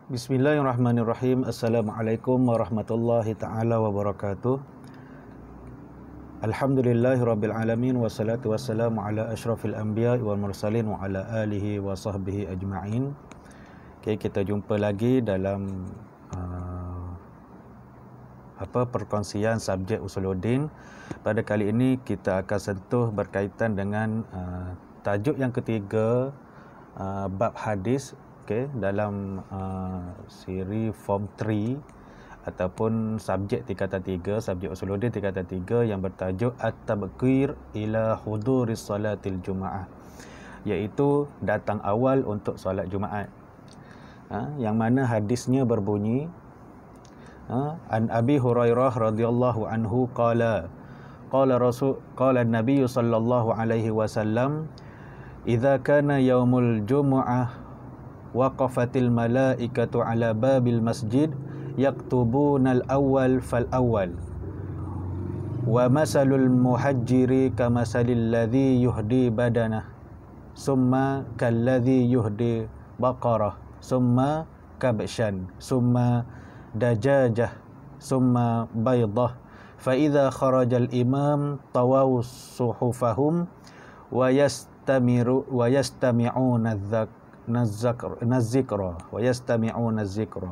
Bismillahirrahmanirrahim. Assalamualaikum warahmatullahi ta'ala wabarakatuh. Alhamdulillahirabbil alamin wassalatu wassalamu ala asyrafil anbiya wal mursalin wa ala alihi wa sahbihi ajma'in. Okay, kita jumpa lagi dalam perkongsian subjek usuluddin. Pada kali ini kita akan sentuh berkaitan dengan tajuk yang ketiga, bab hadis. Okay, dalam siri form 3 ataupun subjek tingkatan 3, subjek usuluddin tingkatan 3 yang bertajuk At-Tabqir ila Huduris Salatil Jum'ah, iaitu datang awal untuk solat Jumaat. Yang mana hadisnya berbunyi, An Abi Hurairah radhiyallahu anhu qala Nabi sallallahu alaihi wasallam, idza kana yaumul jumu'ah waqafatil malaikatu ala babil masjid yaktubunal awwal fal awwal wa masalul muhajjiri kamasalil ladzi yuhdi badanah summa kalladzi yuhdi baqarah summa kabshan summa dajajah summa baydah fa idza kharajal imam tawaw suhufahum wa yastami'una nazikra wa yastami'una zikra.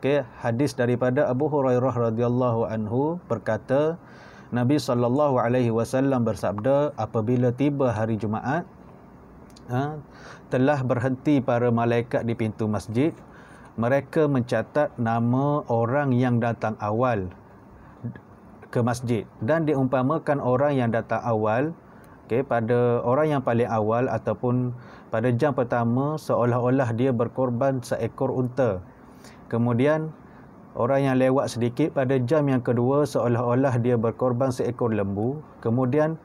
Okey, hadis daripada Abu Hurairah radhiyallahu anhu berkata, Nabi sallallahu alaihi wasallam bersabda, apabila tiba hari Jumaat, telah berhenti para malaikat di pintu masjid. Mereka mencatat nama orang yang datang awal ke masjid, dan diumpamakan orang yang datang awal, pada orang yang paling awal ataupun pada jam pertama seolah-olah dia berkorban seekor unta. Kemudian orang yang lewat sedikit pada jam yang kedua seolah-olah dia berkorban seekor lembu. Kemudian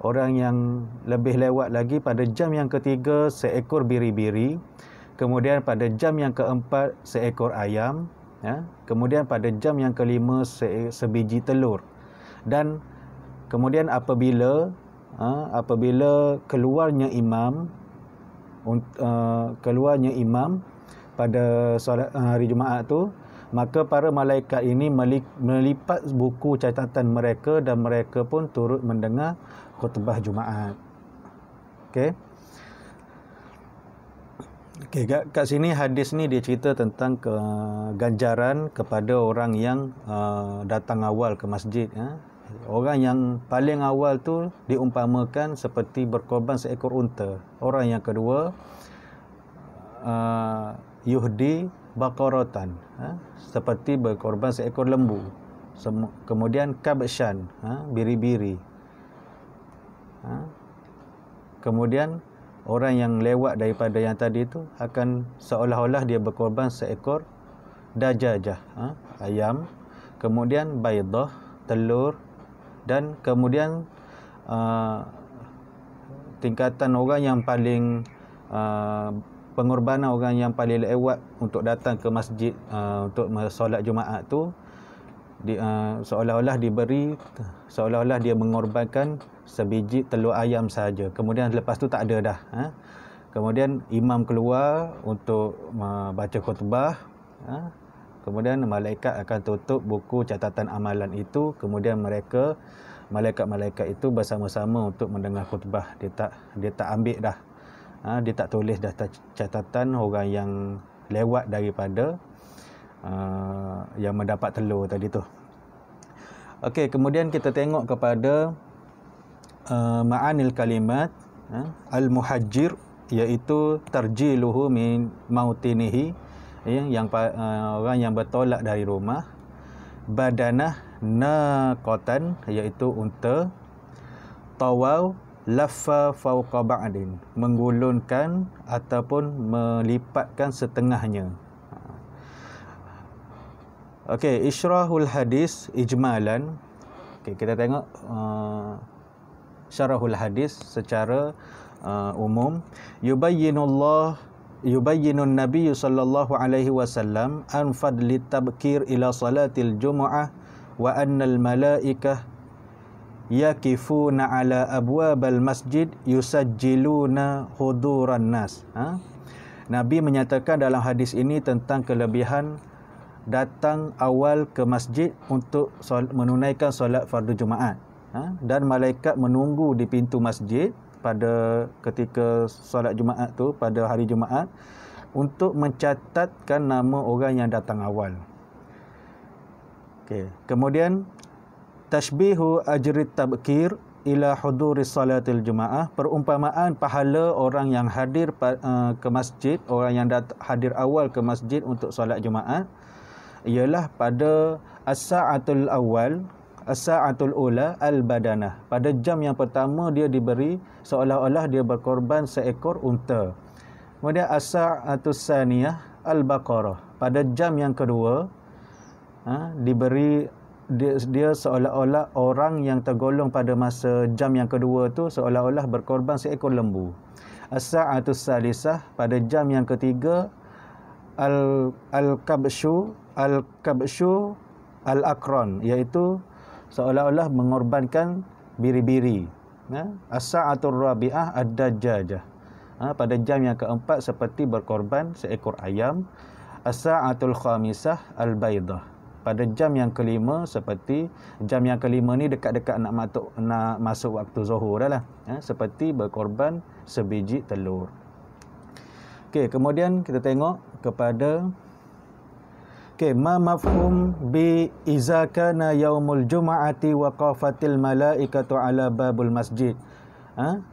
orang yang lebih lewat lagi pada jam yang ketiga seekor biri-biri. Kemudian pada jam yang keempat seekor ayam. Kemudian pada jam yang kelima sebiji telur. Dan kemudian apabila keluarnya imam pada solat hari Jumaat tu, maka para malaikat ini melipat buku catatan mereka dan mereka pun turut mendengar khutbah Jumaat. Okey, kat sini hadis ni dia cerita tentang ganjaran kepada orang yang datang awal ke masjid. Orang yang paling awal tu diumpamakan seperti berkorban seekor unta. Orang yang kedua yuhdi baqaratan, seperti berkorban seekor lembu. Kemudian kabshan, biri-biri. Kemudian orang yang lewat daripada yang tadi tu akan seolah-olah dia berkorban seekor dajajah, ayam. Kemudian baydah, telur. Dan kemudian tingkatan orang yang paling pengorbanan orang yang paling lewat untuk datang ke masjid untuk solat Jumaat tu seolah-olah dia mengorbankan sebiji telur ayam saja. Kemudian lepas tu tak ada dah. Kemudian imam keluar untuk baca khutbah. Kemudian malaikat akan tutup buku catatan amalan itu. Kemudian malaikat-malaikat itu bersama-sama untuk mendengar khutbah. Dia tak ambil dah. Dia tak tulis dah catatan orang yang lewat daripada yang mendapat telur tadi tu. Okey, kemudian kita tengok kepada ma'anil kalimat al-muhajjir, iaitu tarjiluhu min mautinihi, yang orang yang bertolak dari rumah. Badanah naqatan, iaitu unta. Tawaw laffa fawqa ba'din, menggulungkan ataupun melipatkan setengahnya. Okey, isyrahul hadis ijmalan. Okey, kita tengok syarahul hadis secara umum. Yubayyinun Nabi sallallahu alaihi wasallam an fadli tabkir ila salatil jumu'ah wa annal malaikah yakifuna ala abwabal masjid yusajjiluna huduran nas. Nabi menyatakan dalam hadis ini tentang kelebihan datang awal ke masjid untuk menunaikan solat fardu Jumaat. Dan malaikat menunggu di pintu masjid pada ketika solat Jumaat tu, pada hari Jumaat, untuk mencatatkan nama orang yang datang awal. Okey. Kemudian tashbihu ajri tabkir ila huduri salatil Jumaah, perumpamaan pahala orang yang hadir ke masjid, orang yang hadir awal ke masjid untuk solat Jumaat, ialah pada as-sa'atul awal, as-sa'atul ula al-badanah. Pada jam yang pertama dia diberi seolah-olah dia berkorban seekor unta. Kemudian as-sa'atus saniyah al-baqarah. Pada jam yang kedua diberi dia seolah-olah orang yang tergolong pada masa jam yang kedua tu seolah-olah berkorban seekor lembu. As-sa'atus salisah, pada jam yang ketiga al-kabshu al-akron, iaitu seolah-olah mengorbankan biri-biri. As-sa'atur rabi'ah ad-dajjajah, pada jam yang keempat seperti berkorban seekor ayam. As-sa'atul khamisah al-baidah, pada jam yang kelima, seperti jam yang kelima ni dekat-dekat nak masuk waktu zuhur dah lah, seperti berkorban sebiji telur. Okey, kemudian kita tengok kepada ma mafhum bi iza kana yaumul jum'ati waqafatil malaikatu ala babul masjid.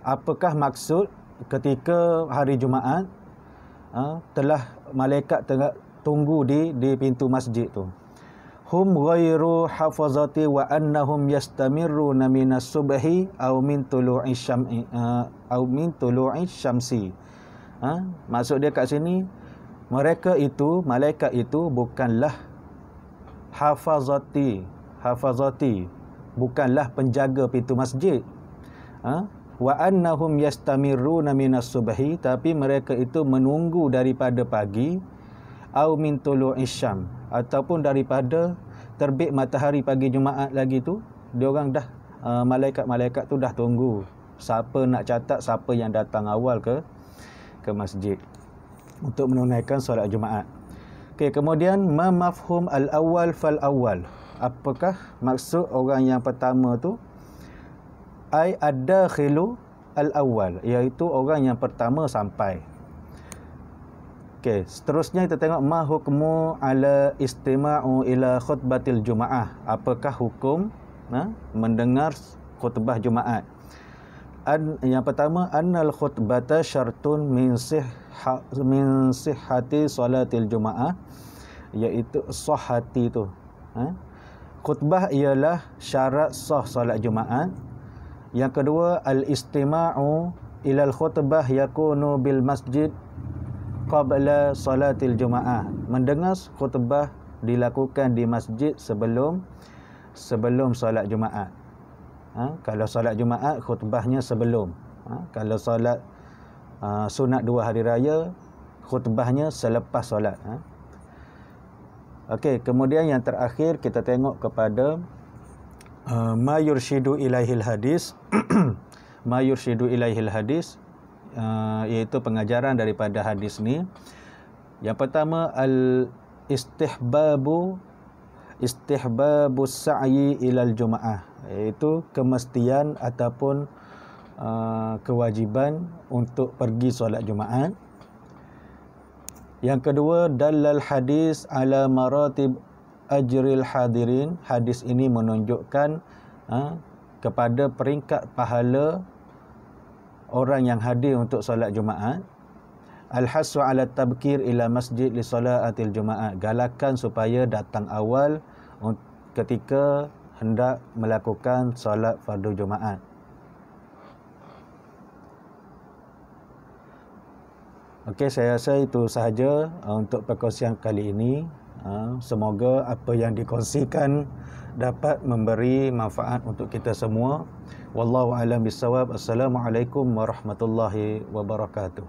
Apakah maksud ketika hari Jumaat telah malaikat tengah tunggu di pintu masjid tu? Hum ghairu hafazati wa annahum yastamirruna minas subhi aw min tulu'i syamsi. Maksud dia kat sini, mereka itu, malaikat itu bukanlah hafazati, bukanlah penjaga pintu masjid. Wa annahum yastamirruna minas subhi, tapi mereka itu menunggu daripada pagi, au min tulu'i syam, ataupun daripada terbit matahari pagi Jumaat lagi tu, dia orang dah malaikat-malaikat tu dah tunggu siapa nak catat siapa yang datang awal ke masjid untuk menunaikan solat Jumaat. Okey, kemudian ma mafhum al-awwal fal awwal. Apakah maksud orang yang pertama tu? Ai ad-dakhilu al-awwal, iaitu orang yang pertama sampai. Okey, seterusnya kita tengok ma hukmu ala istima'u ila khutbatil Jumaah. Apakah hukum mendengar khutbah Jumaat? Yang pertama, annal khutbata syartun min sihhati salatil Jumaah, iaitu sahhati tu. Khutbah ialah syarat sah solat Jumaat. Yang kedua, al-istima'u ila al-khutbah yakunu bil masjid qabla salatil Jumaah. Mendengar khutbah dilakukan di masjid sebelum solat Jumaat. Kalau solat Jumaat, khutbahnya sebelum. Kalau solat sunat 2 hari raya, khutbahnya selepas solat. Okey, kemudian yang terakhir kita tengok kepada ma yurshidu ilaihil hadis. Ma yurshidu ilaihil hadis, iaitu pengajaran daripada hadis ni. Yang pertama, istihbabu sa'yi ilal Jumaah, iaitu kemestian ataupun kewajiban untuk pergi solat Jumaat. Yang kedua, dalal hadis ala maratib ajril hadirin. Hadis ini menunjukkan kepada peringkat pahala orang yang hadir untuk solat Jumaat. Al-hasu ala tabkir ila masjid li salatil Jumaat, galakan supaya datang awal ketika hendak melakukan solat fardu Jumaat. Okey, saya rasa itu sahaja untuk perkongsian kali ini. Semoga apa yang dikongsikan dapat memberi manfaat untuk kita semua. Wallahu a'lam bissawab. Assalamualaikum warahmatullahi wabarakatuh.